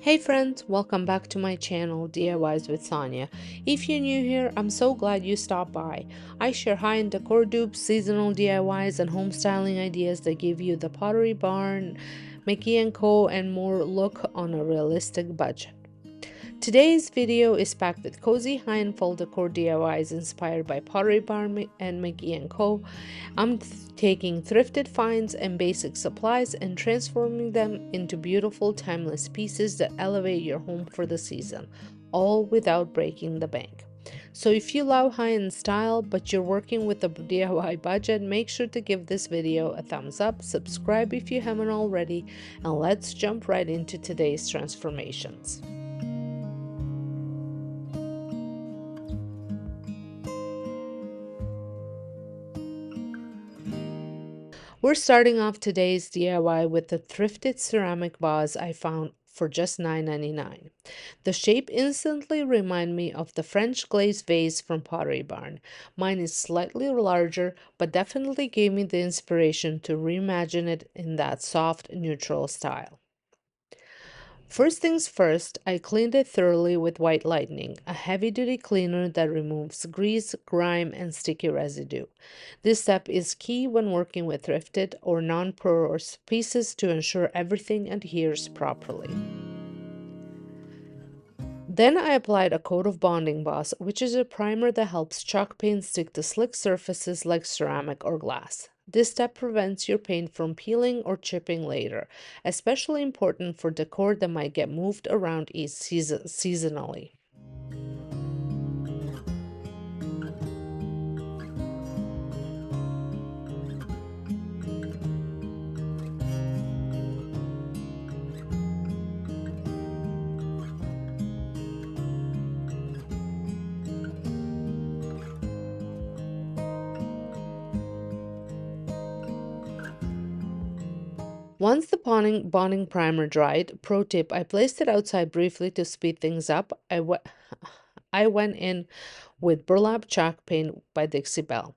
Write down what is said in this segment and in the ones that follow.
Hey friends, welcome back to my channel DIYs with Sonja. If you're new here, I'm so glad you stopped by. I share high-end decor dupes, seasonal DIYs, and home styling ideas that give you the Pottery Barn, McGee Co, and more look on a realistic budget. Today's video is packed with cozy high-end fall decor DIYs inspired by Pottery Barn and McGee Co. I'm taking thrifted finds and basic supplies and transforming them into beautiful timeless pieces that elevate your home for the season, all without breaking the bank. So if you love high-end style but you're working with a DIY budget, make sure to give this video a thumbs up, subscribe if you haven't already, and let's jump right into today's transformations. We're starting off today's DIY with the thrifted ceramic vase I found for just $9.99. The shape instantly reminded me of the French glazed vase from Pottery Barn. Mine is slightly larger, but definitely gave me the inspiration to reimagine it in that soft, neutral style. First things first, I cleaned it thoroughly with white lightning, a heavy-duty cleaner that removes grease, grime, and sticky residue. This step is key when working with thrifted or non-porous pieces to ensure everything adheres properly. Then I applied a coat of bonding Vase, which is a primer that helps chalk paint stick to slick surfaces like ceramic or glass. This step prevents your paint from peeling or chipping later, especially important for decor that might get moved around each seasonally. Once the bonding primer dried, pro tip, I placed it outside briefly to speed things up. I went in with burlap chalk paint by Dixie Belle.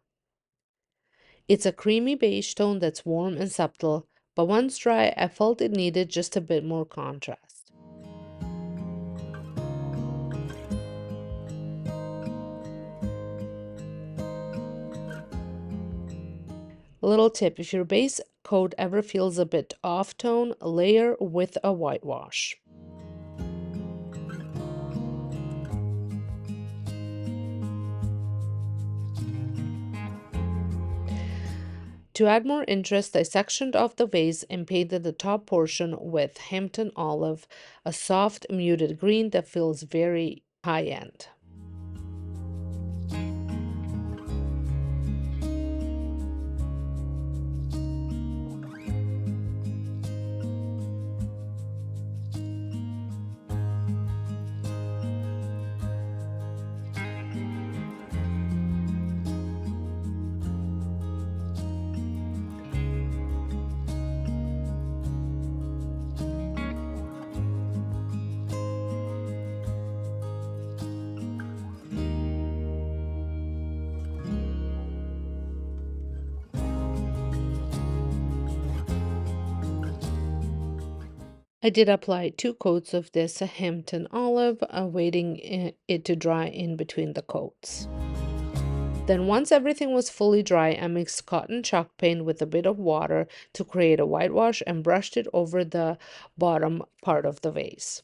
It's a creamy beige tone that's warm and subtle, but once dry, I felt it needed just a bit more contrast. A little tip, if your base coat ever feels a bit off-tone, layer with a whitewash. To add more interest, I sectioned off the vase and painted the top portion with Hampton Olive, a soft, muted green that feels very high-end. I did apply 2 coats of this Hampton Olive, waiting it to dry in between the coats. Then once everything was fully dry, I mixed cotton chalk paint with a bit of water to create a whitewash and brushed it over the bottom part of the vase.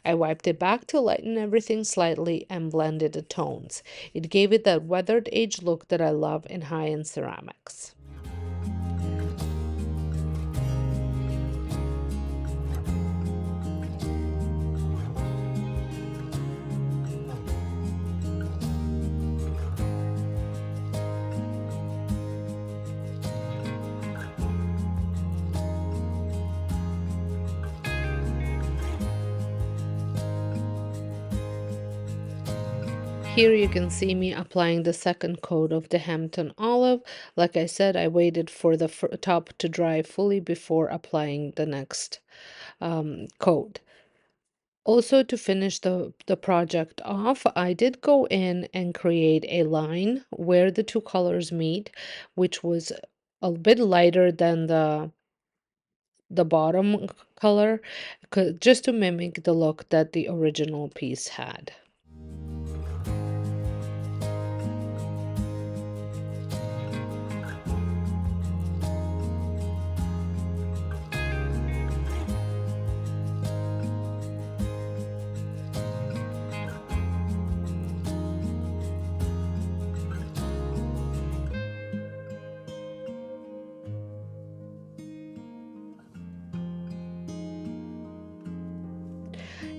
I wiped it back to lighten everything slightly and blended the tones. It gave it that weathered age look that I love in high-end ceramics. Here you can see me applying the second coat of the Hampton Olive. Like I said, I waited for the top to dry fully before applying the next coat. Also, to finish the project off, I did go in and create a line where the two colors meet, which was a bit lighter than the the bottom color, just to mimic the look that the original piece had.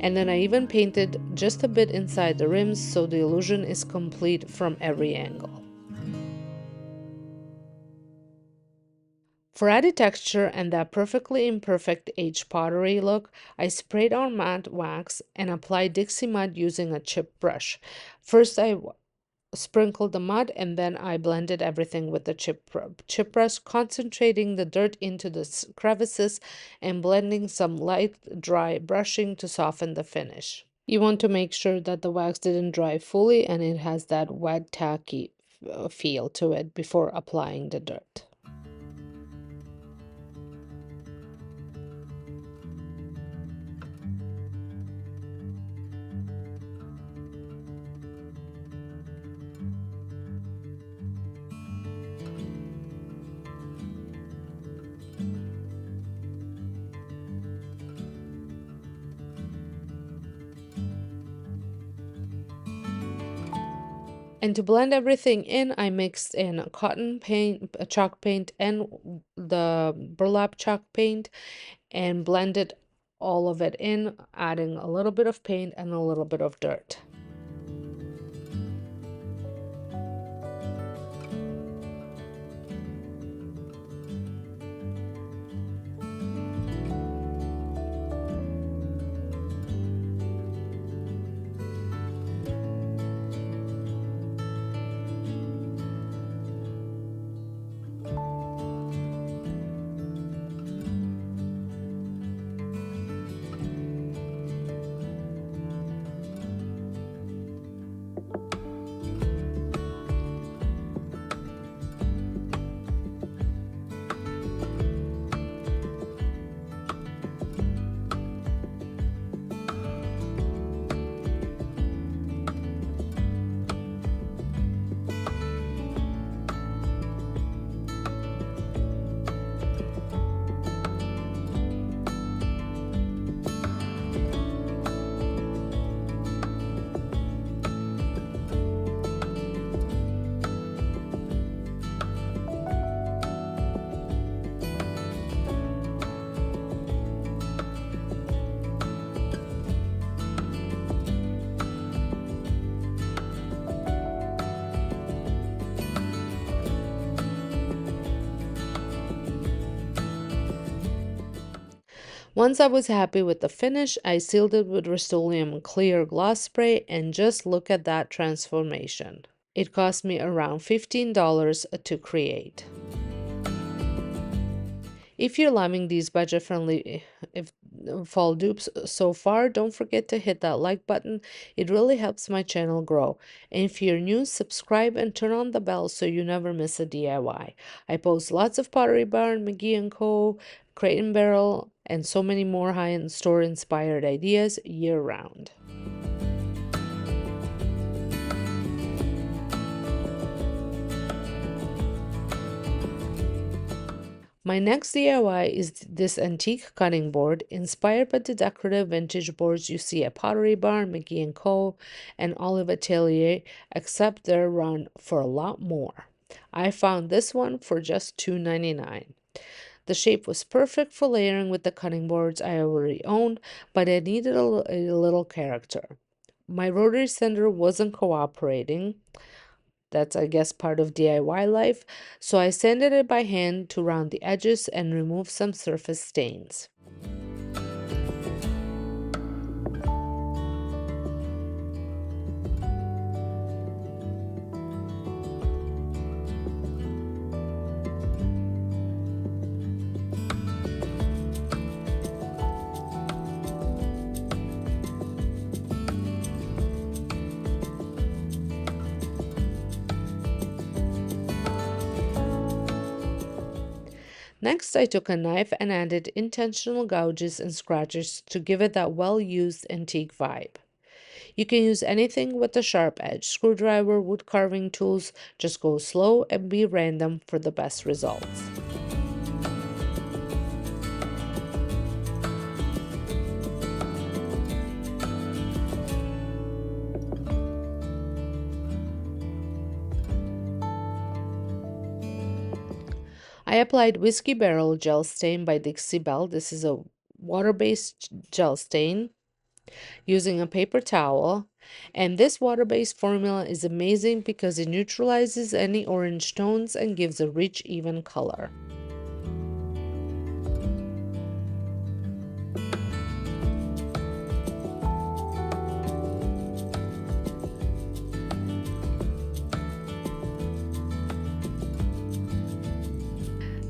And then I even painted just a bit inside the rims so the illusion is complete from every angle. For added texture and that perfectly imperfect aged pottery look, I sprayed on matte wax and applied Dixie mud using a chip brush. First, I sprinkled the mud and then I blended everything with the chip brush, concentrating the dirt into the crevices and blending some light dry brushing to soften the finish. You want to make sure that the wax didn't dry fully and it has that wet, tacky feel to it before applying the dirt. And to blend everything in, I mixed in cotton paint, chalk paint, and the burlap chalk paint and blended all of it in, adding a little bit of paint and a little bit of dirt. Once I was happy with the finish, I sealed it with Rust-Oleum clear gloss spray and just look at that transformation. It cost me around $15 to create. If you're loving these budget-friendly fall dupes so far, don't forget to hit that like button. It really helps my channel grow. And if you're new, subscribe and turn on the bell so you never miss a DIY. I post lots of Pottery Barn, McGee Co, Crate and Barrel, and so many more high-end store-inspired ideas year-round. My next DIY is this antique cutting board inspired by the decorative vintage boards you see at Pottery Barn, McGee Co, and Olive Atelier, except they're run for a lot more. I found this one for just $2.99. The shape was perfect for layering with the cutting boards I already owned, but it needed a little character. My rotary sander wasn't cooperating. That's, I guess, part of DIY life. So I sanded it by hand to round the edges and remove some surface stains. Next, I took a knife and added intentional gouges and scratches to give it that well-used antique vibe. You can use anything with a sharp edge, screwdriver, wood carving tools, just go slow and be random for the best results. I applied Whiskey Barrel Gel Stain by Dixie Belle. This is a water-based gel stain using a paper towel. And this water-based formula is amazing because it neutralizes any orange tones and gives a rich, even color.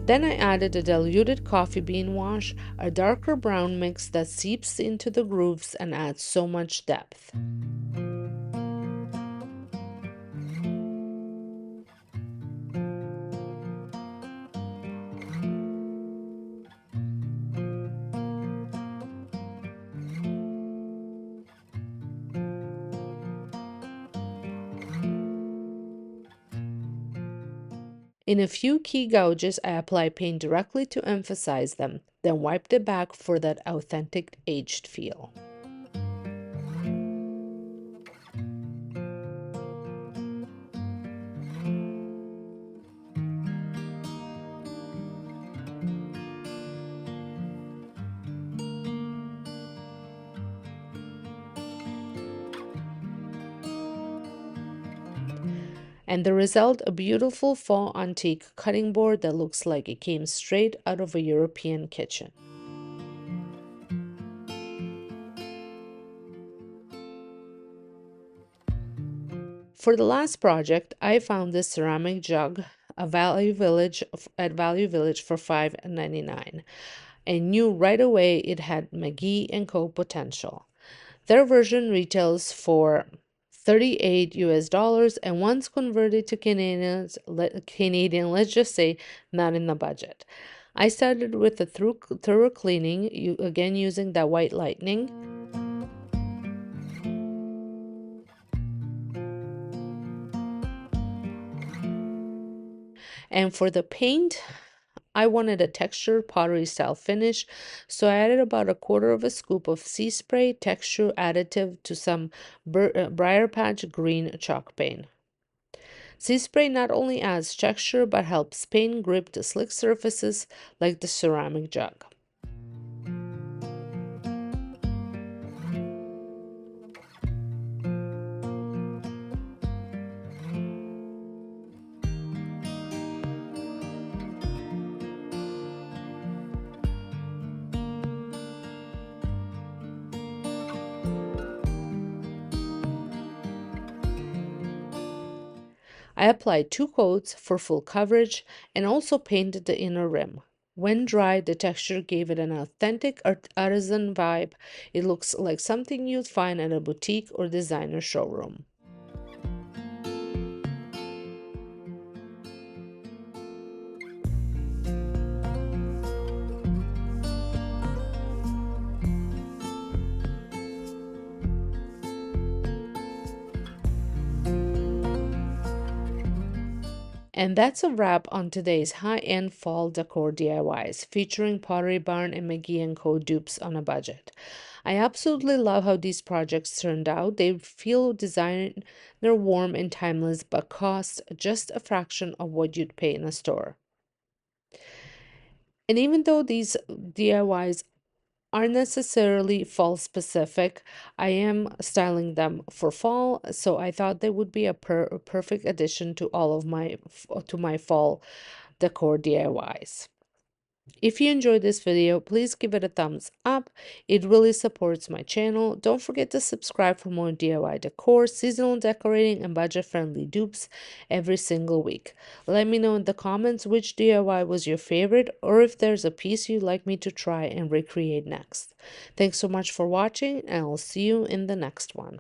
Then I added a diluted coffee bean wash, a darker brown mix that seeps into the grooves and adds so much depth. In a few key gouges, I apply paint directly to emphasize them, then wipe the back for that authentic aged feel. And the result, a beautiful faux antique cutting board that looks like it came straight out of a European kitchen. For the last project, I found this ceramic jug at Value Village for $5.99 and knew right away it had McGee Co potential. Their version retails for 38 US dollars, and once converted to Canadian, let's just say not in the budget. I started with a thorough cleaning, again using that white lightning. And for the paint, I wanted a textured pottery style finish, so I added about a quarter of a scoop of sea spray texture additive to some briar patch green chalk paint. Sea spray not only adds texture but helps paint grip to slick surfaces like the ceramic jug. I applied 2 coats for full coverage and also painted the inner rim. When dry, the texture gave it an authentic artisan vibe. It looks like something you'd find at a boutique or designer showroom. And that's a wrap on today's high-end fall decor DIYs featuring Pottery Barn and McGee Co dupes on a budget. I absolutely love how these projects turned out. They feel designer warm and timeless, but cost just a fraction of what you'd pay in a store. And even though these DIYs aren't necessarily fall specific, I am styling them for fall, so I thought they would be a perfect addition to all of my fall decor DIYs. If you enjoyed this video, please give it a thumbs up. It really supports my channel. Don't forget to subscribe for more DIY decor, seasonal decorating, and budget-friendly dupes every single week. Let me know in the comments which DIY was your favorite or if there's a piece you'd like me to try and recreate next. Thanks so much for watching, and I'll see you in the next one.